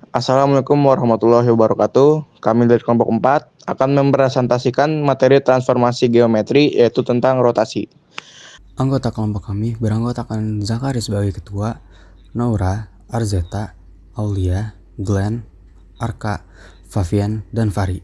Assalamualaikum warahmatullahi wabarakatuh. Kami dari kelompok 4 akan mempresentasikan materi transformasi geometri yaitu tentang rotasi. Anggota kelompok kami beranggotakan Zakari sebagai ketua, Naura, Arzeta, Aulia, Glenn, Arka, Favian, dan Fari.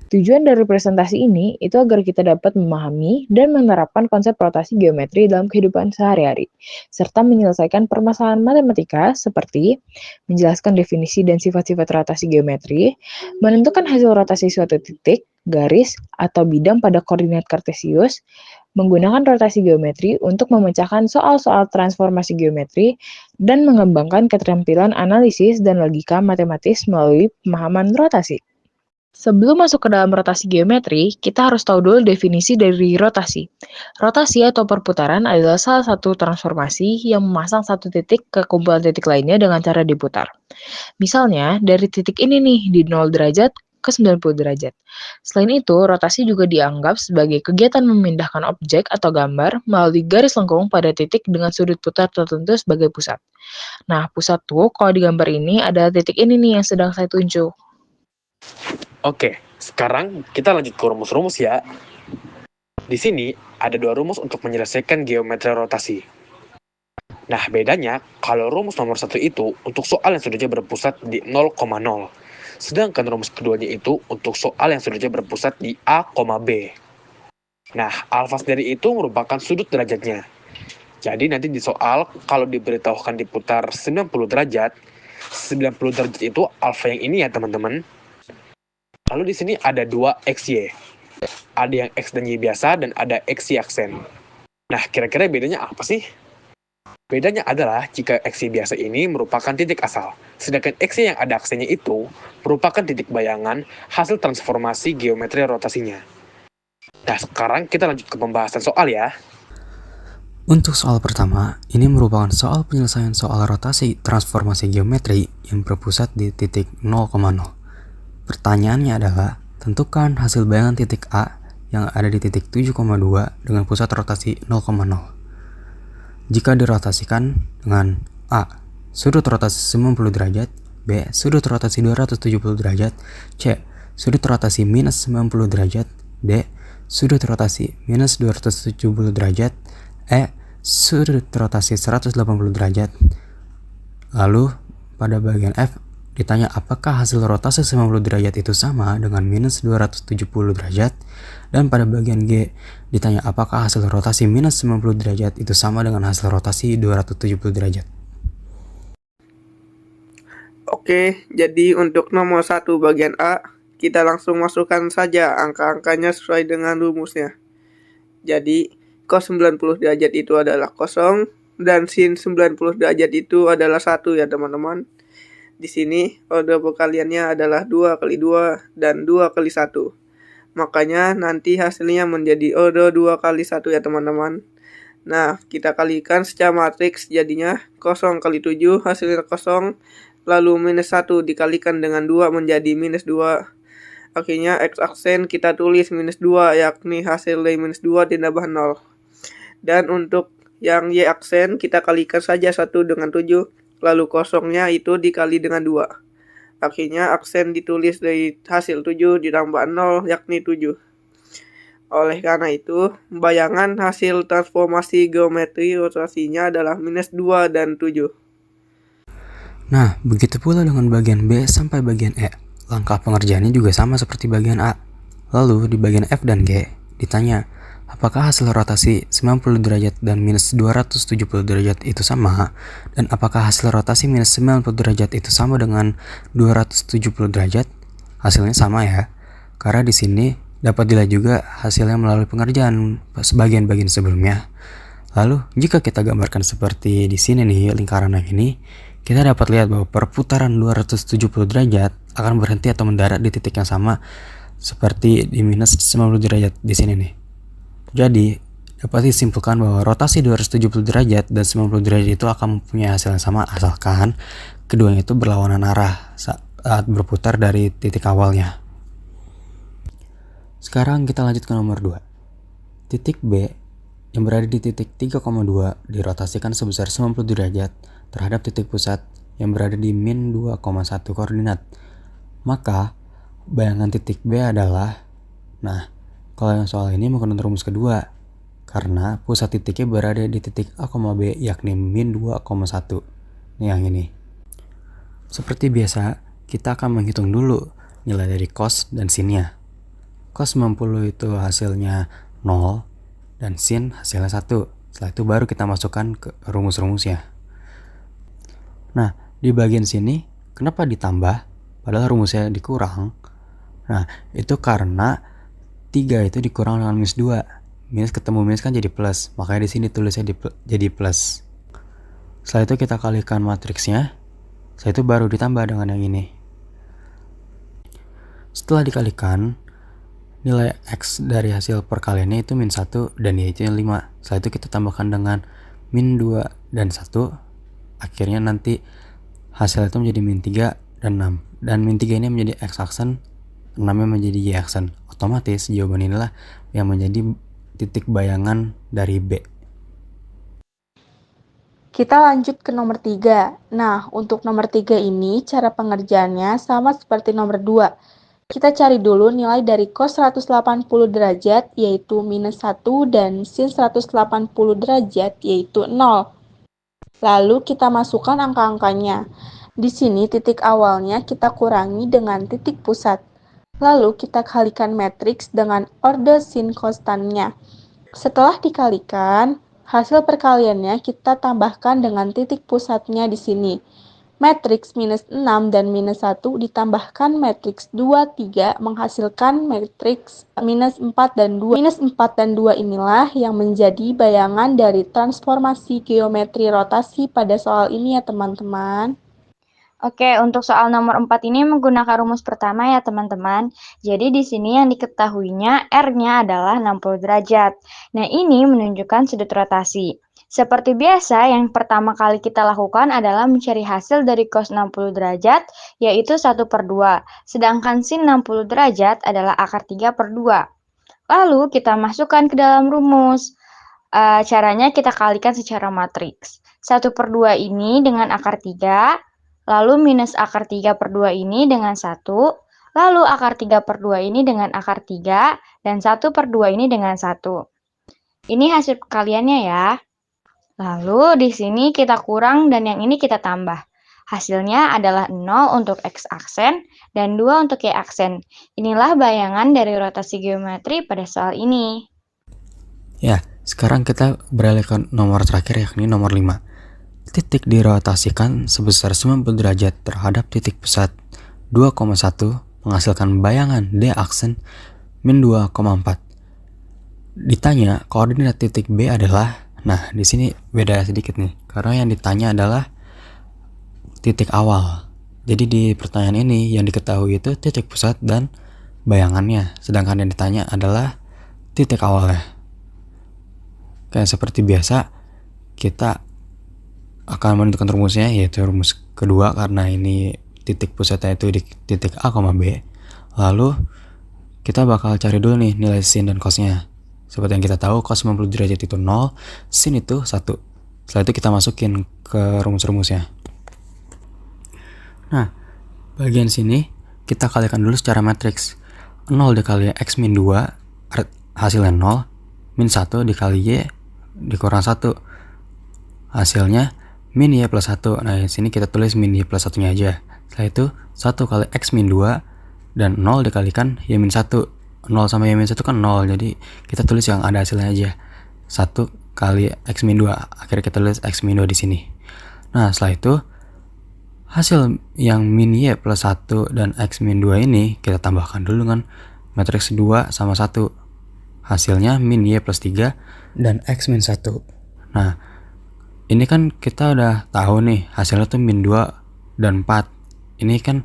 Tujuan dari presentasi ini itu agar kita dapat memahami dan menerapkan konsep rotasi geometri dalam kehidupan sehari-hari, serta menyelesaikan permasalahan matematika seperti menjelaskan definisi dan sifat-sifat rotasi geometri, menentukan hasil rotasi suatu titik, garis, atau bidang pada koordinat kartesius, menggunakan rotasi geometri untuk memecahkan soal-soal transformasi geometri, dan mengembangkan keterampilan analisis dan logika matematis melalui pemahaman rotasi. Sebelum masuk ke dalam rotasi geometri, kita harus tahu dulu definisi dari rotasi. Rotasi atau perputaran adalah salah satu transformasi yang memasang satu titik ke kumpulan titik lainnya dengan cara diputar. Misalnya, dari titik ini nih, di 0 derajat ke 90 derajat. Selain itu, rotasi juga dianggap sebagai kegiatan memindahkan objek atau gambar melalui garis lengkung pada titik dengan sudut putar tertentu sebagai pusat. Nah, pusat tuh kalau di gambar ini adalah titik ini nih yang sedang saya tunjuk. Oke, sekarang kita lanjut ke rumus-rumus ya. Di sini ada dua rumus untuk menyelesaikan geometri rotasi. Nah, bedanya kalau rumus nomor 1 itu untuk soal yang sudutnya berpusat di 0,0. Sedangkan rumus keduanya itu untuk soal yang sudutnya berpusat di A, B. Nah, alfa sendiri itu merupakan sudut derajatnya. Jadi nanti di soal, kalau diberitahukan diputar 90 derajat, 90 derajat itu alfa yang ini ya teman-teman. Lalu di sini ada dua XY. Ada yang X dan Y biasa dan ada XY aksen. Nah, kira-kira bedanya apa sih? Bedanya adalah jika XY biasa ini merupakan titik asal, sedangkan XY yang ada aksennya itu merupakan titik bayangan hasil transformasi geometri rotasinya. Nah, sekarang kita lanjut ke pembahasan soal ya. Untuk soal pertama, ini merupakan soal penyelesaian soal rotasi transformasi geometri yang berpusat di titik 0,0. Pertanyaannya adalah, tentukan hasil bayangan titik A yang ada di titik 7,2 dengan pusat rotasi 0,0. Jika dirotasikan dengan A, sudut rotasi 90 derajat, B, sudut rotasi 270 derajat, C, sudut rotasi minus 90 derajat, D, sudut rotasi minus 270 derajat, E, sudut rotasi 180 derajat. Lalu, pada bagian F, ditanya apakah hasil rotasi 90 derajat itu sama dengan minus 270 derajat, dan pada bagian G ditanya apakah hasil rotasi minus 90 derajat itu sama dengan hasil rotasi 270 derajat. Oke, jadi untuk nomor 1 bagian A, kita langsung masukkan saja angka-angkanya sesuai dengan rumusnya. Jadi, cos 90 derajat itu adalah 0, dan sin 90 derajat itu adalah 1 ya teman-teman. Di sini order perkaliannya adalah 2 kali 2 dan 2 kali 1. Makanya nanti hasilnya menjadi order 2 kali 1 ya teman-teman. Nah, kita kalikan secara matriks jadinya 0 kali 7 hasilnya 0. Lalu minus 1 dikalikan dengan 2 menjadi minus 2. Akhirnya X aksen kita tulis minus 2, yakni hasil dari minus 2 ditambah 0. Dan untuk yang Y aksen kita kalikan saja 1 dengan 7. Lalu kosongnya itu dikali dengan 2. Akhirnya aksen ditulis dari hasil 7 ditambah 0, yakni 7. Oleh karena itu, bayangan hasil transformasi geometri rotasinya adalah minus 2 dan 7. Nah, begitu pula dengan bagian B sampai bagian E. Langkah pengerjaannya juga sama seperti bagian A. Lalu di bagian F dan G ditanya, apakah hasil rotasi 90 derajat dan minus 270 derajat itu sama? Dan apakah hasil rotasi minus 90 derajat itu sama dengan 270 derajat? Hasilnya sama ya. Karena di sini dapat dilihat juga hasilnya melalui pengerjaan sebagian-bagian sebelumnya. Lalu, jika kita gambarkan seperti di sini nih lingkaran yang ini, kita dapat lihat bahwa perputaran 270 derajat akan berhenti atau mendarat di titik yang sama seperti di minus 90 derajat di sini nih. Jadi, dapat disimpulkan bahwa rotasi 270 derajat dan 90 derajat itu akan mempunyai hasil yang sama asalkan keduanya itu berlawanan arah saat berputar dari titik awalnya. Sekarang kita lanjut ke nomor 2. Titik B yang berada di titik 3,2 dirotasikan sebesar 90 derajat terhadap titik pusat yang berada di min 2,1 koordinat. Maka bayangan titik B adalah, nah kalau yang soal ini menggunakan rumus kedua, karena pusat titiknya berada di titik A, B yakni min 2,1. Nih yang ini. Seperti biasa, kita akan menghitung dulu nilai dari cos dan sinnya. Cos 90 itu hasilnya 0 dan sin hasilnya 1. Setelah itu baru kita masukkan ke rumus-rumusnya. Nah, di bagian sini kenapa ditambah padahal rumusnya dikurang? Nah, itu karena 3 itu dikurang dengan minus 2. Minus ketemu minus kan jadi plus, makanya di sini tulisnya jadi plus. Setelah itu kita kalikan matriksnya. Setelah itu baru ditambah dengan yang ini. Setelah dikalikan, nilai X dari hasil perkaliannya itu min 1 dan Y-nya 5. Setelah itu kita tambahkan dengan min 2 dan 1. Akhirnya nanti hasil itu menjadi min 3 dan 6. Dan min 3 ini menjadi X aksen, 6-nya menjadi Y aksen. Otomatis jawaban inilah yang menjadi titik bayangan dari B. Kita lanjut ke nomor 3. Nah, untuk nomor 3 ini cara pengerjaannya sama seperti nomor 2. Kita cari dulu nilai dari cos 180 derajat yaitu minus 1 dan sin 180 derajat yaitu 0. Lalu kita masukkan angka-angkanya. Di sini titik awalnya kita kurangi dengan titik pusat. Lalu kita kalikan matriks dengan orde sin konstannya. Setelah dikalikan, hasil perkaliannya kita tambahkan dengan titik pusatnya di sini. Matriks minus 6 dan minus 1 ditambahkan matriks 2, 3 menghasilkan matriks minus 4 dan 2. Minus 4 dan 2 inilah yang menjadi bayangan dari transformasi geometri rotasi pada soal ini ya teman-teman. Oke, untuk soal nomor 4 ini menggunakan rumus pertama ya teman-teman. Jadi di sini yang diketahuinya R-nya adalah 60 derajat. Nah, ini menunjukkan sudut rotasi. Seperti biasa, yang pertama kali kita lakukan adalah mencari hasil dari cos 60 derajat, yaitu 1/2. Sedangkan sin 60 derajat adalah akar 3/2. Lalu kita masukkan ke dalam rumus. Caranya kita kalikan secara matriks. 1/2 ini dengan akar 3, lalu minus akar 3/2 ini dengan 1, lalu akar 3/2 ini dengan akar 3, dan 1/2 ini dengan 1. Ini hasil perkaliannya ya. Lalu di sini kita kurang dan yang ini kita tambah. Hasilnya adalah 0 untuk X aksen dan 2 untuk Y aksen. Inilah bayangan dari rotasi geometri pada soal ini. Ya, sekarang kita beralih ke nomor terakhir yakni nomor 5. Titik dirotasikan sebesar 90 derajat terhadap titik pusat 2,1 menghasilkan bayangan D aksen min 2,4. Ditanya koordinat titik B adalah, nah di sini beda sedikit nih, karena yang ditanya adalah titik awal. Jadi di pertanyaan ini yang diketahui itu titik pusat dan bayangannya, sedangkan yang ditanya adalah titik awalnya. Kayak seperti biasa, kita akan menentukan rumusnya, yaitu rumus kedua karena ini titik pusatnya itu di titik A, B. Lalu kita bakal cari dulu nih nilai sin dan cosnya. Seperti yang kita tahu, cos 90 derajat itu 0, sin itu 1. Setelah itu kita masukin ke rumus-rumusnya. Nah, bagian sini kita kalikan dulu secara matriks. 0 dikali X min 2, hasilnya 0, min 1 dikali Y dikurang 1. Hasilnya min Y plus 1. Nah, di sini kita tulis min Y plus 1-nya aja. Setelah itu, 1 kali X min 2 dan 0 dikalikan Y min 1. 0 sama Y min 1 kan 0, jadi kita tulis yang ada hasilnya aja. 1 kali X min 2, akhirnya kita tulis X min 2 di sini. Nah, setelah itu, hasil yang min Y plus 1 dan X min 2 ini kita tambahkan dulu dengan matriks 2 sama 1. Hasilnya min Y plus 3 dan X min 1. Nah, ini kan kita udah tahu nih hasilnya tuh min 2 dan 4. Ini kan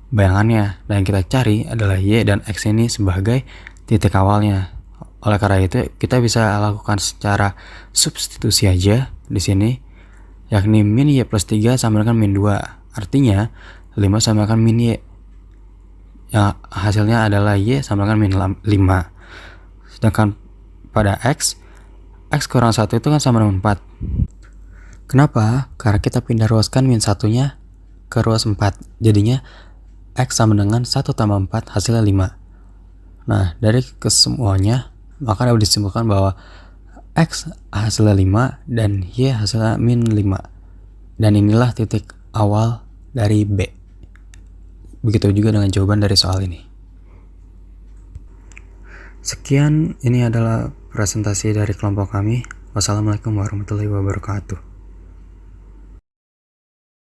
bayangannya, dan yang kita cari adalah Y dan X ini sebagai titik awalnya. Oleh karena itu kita bisa lakukan secara substitusi aja di sini, yakni min Y plus 3 sama dengan min 2. Artinya 5 sama dengan min Y, yang hasilnya adalah Y sama dengan min 5. Sedangkan pada X kurang 1 itu kan sama dengan 4. Kenapa? Karena kita pindah ruaskan min 1-nya ke ruas 4. Jadinya X sama dengan 1 tambah 4 hasilnya 5. Nah, dari kesemuanya maka dapat disimpulkan bahwa X hasilnya 5 dan Y hasilnya min 5. Dan inilah titik awal dari B. Begitu juga dengan jawaban dari soal ini. Sekian, ini adalah presentasi dari kelompok kami. Wassalamualaikum warahmatullahi wabarakatuh.